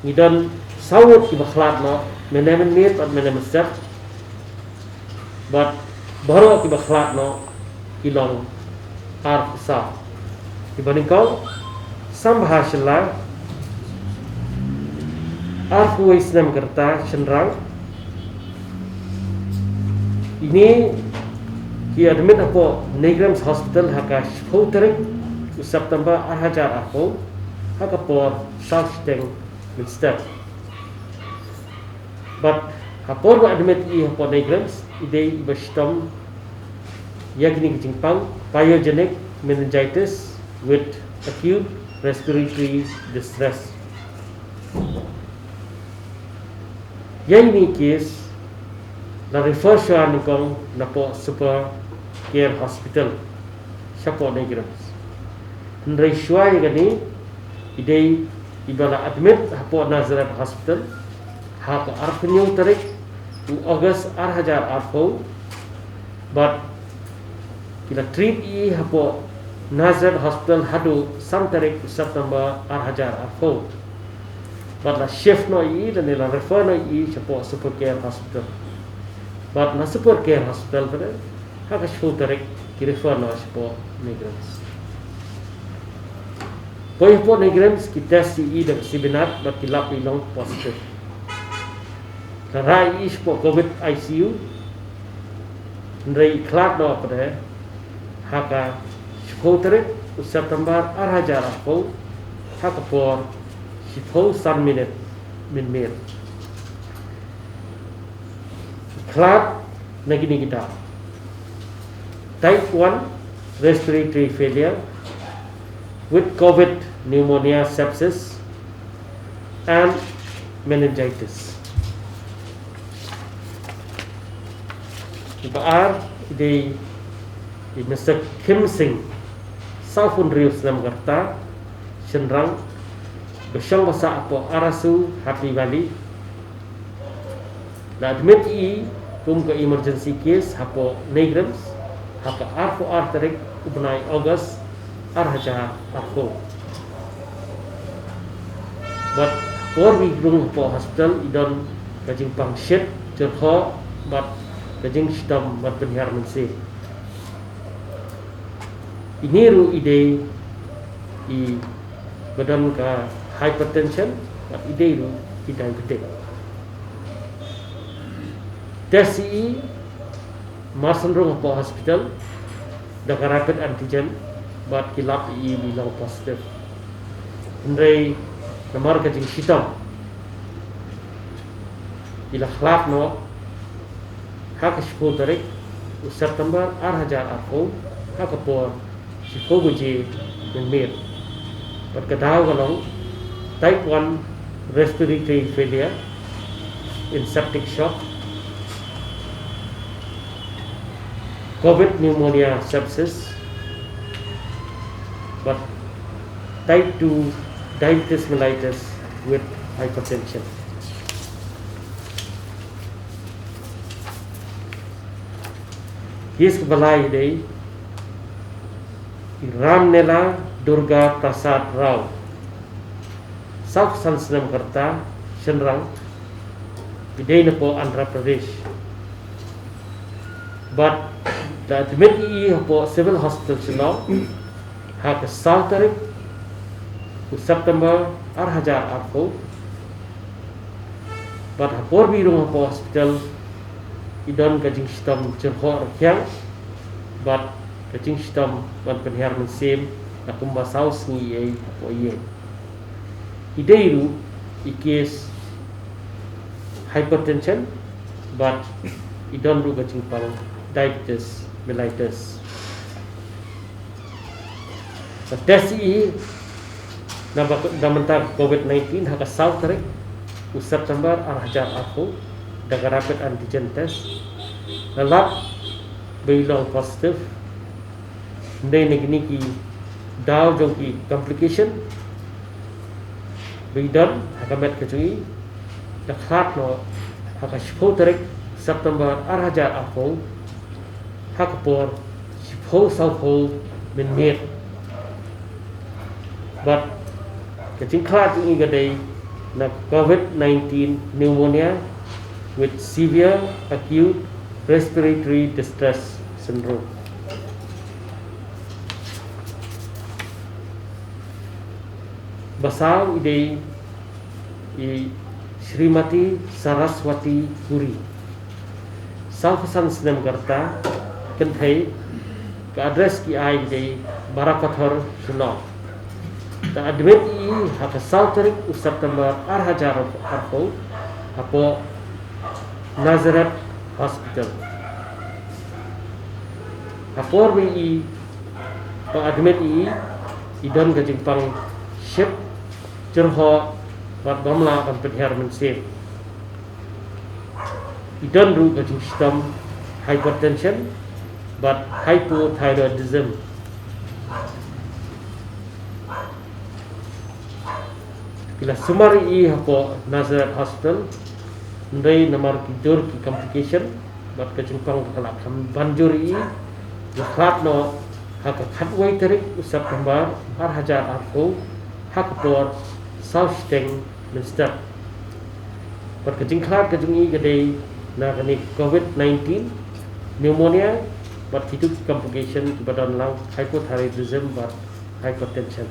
Ngidan sawut ki bakhlat no menemen mit at menemen step but baro ki bakhlat no kilong ar sa dibanding kau sambhashla ar ku islam kerta senrang ini ki admit apo Negrams Hospital haka shpouterik September 2000 ako haka por salsteng with step but hapor ba admit I apo Negrams ide ibastom yagni kicingpang pyogenic meningitis with acute respiratory distress. Yang ini case na refer siya nikong napo super care hospital siya po Negrams. Nray siya gani ide ibala admit hapo Nazareth Hospital haka arpenyo tarik u August 2000 arpo but kila treat I hapo Nazareth Hospital hadu sam tarik September 2000 arpo but la shift no I dan la refer no I siya po super care hospital but na super care hospital pada haka siya tarik ki refer no siya po Negrams. Koi po Negrams ki test I dan sibinat but kilap ilong positive. Karai is po COVID ICU nrai klak no pada haka shpotere September 2000 ako haka por shpo 3 minute min mer klak nagini kita type 1 respiratory failure with COVID pneumonia sepsis and meningitis. Ibaar ide Mr. Kim Singh Saufun Rius Namgarta Senrang Besyang basa apo Arasu Happy Valley la admit I kum ke emergency case hapo Negrams haka arpo arterik ubnai August arhaja arpo but for we grung po hospital idon kajing pang shit jerho but kajing stam but penhar mense iniru ide I badan ka hypertension but ide ru idang gede tes I Marsandrung po hospital da rapid antigen but kilap I bilang positive ndai namar kajing sitam ila khlap no haka shpo tarik September 2000 ako haka por shpo guji min berkadau galong type 1 respiratory failure in septic shock COVID pneumonia sepsis but type 2 diabetes mellitus with hypertension. Yes balai dei Ramnela Durga Prasad Rao South Sansnam Karta Senrang Idei po Andhra Pradesh but the admit I po civil hospital sino haka South Tarik September 2000 ako but hapor birong po hospital idon kajing sistem cerho rakyang but kajing sistem ban penhiar mensim na kumbasaw ni ay po iye ideiru ikis hypertension but idon ru kajing pang diabetes mellitus sa test I na mentang COVID-19 haka South Tarik September 2000 ako daga rapid antigen test lalap bilang positif ndai negni ki daw jong ki complication bidan haka met kecui dakhat no haka shpo tarik September 2000 ako haka por shpo saupo min met but kecing khat ini gadai na COVID-19 pneumonia with severe acute respiratory distress syndrome. Basal ide Srimati Saraswati Puri Salvasan Senam Garta Kenthai ke address ki ai ide Barakathar Sunok ta admit I haka Sautarik September Arhajar Arpo Apo Nazareth Hospital Apor bi pa admit idon ka jingpang ship Jerho Wat Bamla dan Perhar Mensir Idon ru ka system hypertension but hypothyroidism Kila sumari hapo Nazareth Hospital Ndai namar kidur ki complication Bat ka jingpang kalak banjuri Lakhat no haka khatway tarik September Arhajar Arpo Hakapor South Steng Minster Bat ka jingklat ka jingi gadai na kani COVID-19 pneumonia but hidup complication badan lang hypothyroidism but hypertension